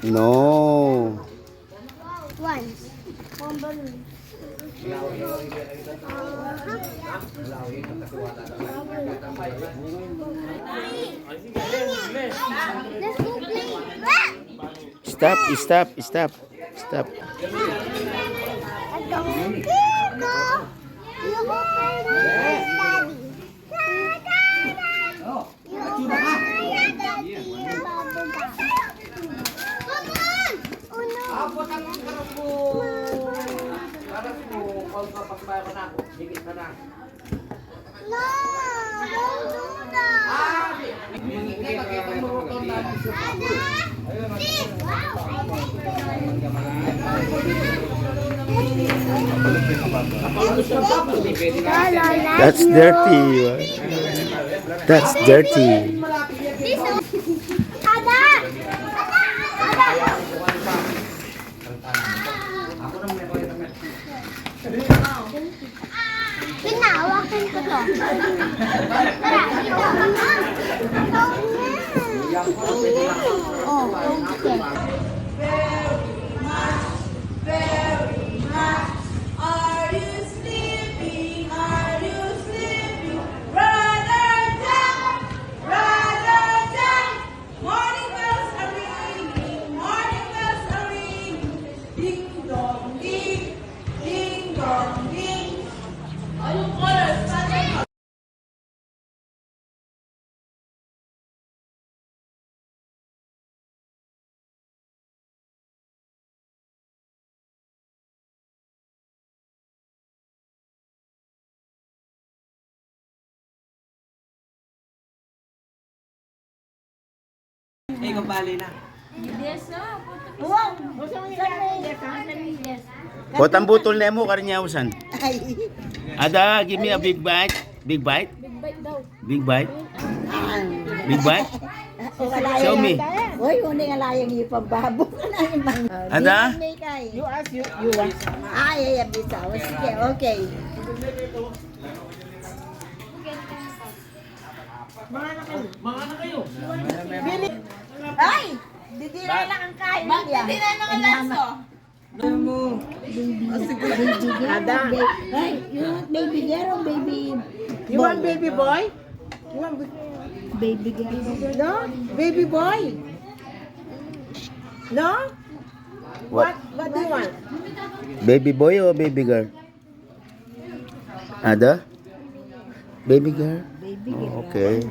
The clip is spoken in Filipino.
No. Once. One balloon. Let's go play. Stop, stop, stop. Stop. Let's go. Here go. You go play with Daddy. You go play with Daddy. Come on. Oh no. No, don't do that. That's dirty. That's dirty. Ada. Pinawakan ko to. Tara, dito ka na. Oh, okay. Are you sleeping? Are you sleeping? Brother Jack! Brother Jack! Morning bells are ringing. Morning bells are ringing. Ding dong ding. Ding dong ding. Anong oras? Eh, kabali na. Kotang butol na mo karinyahusan. Ada, give me a big bite. Big bite? Big bite? Big bite? Show me. Uy, uni nga layang ipambabo ka na imang. Ada? You ask, you want. Ay, bisa. Sige, okay. Ay! Didira lang ang kain niya. Didira lang ang laso. Ada. Hey, you want baby girl or baby You want baby boy? You want baby girl? no? Baby boy? No? What? What do you want? Baby boy or baby girl? Ada? Baby girl? Baby girl. Oh, okay.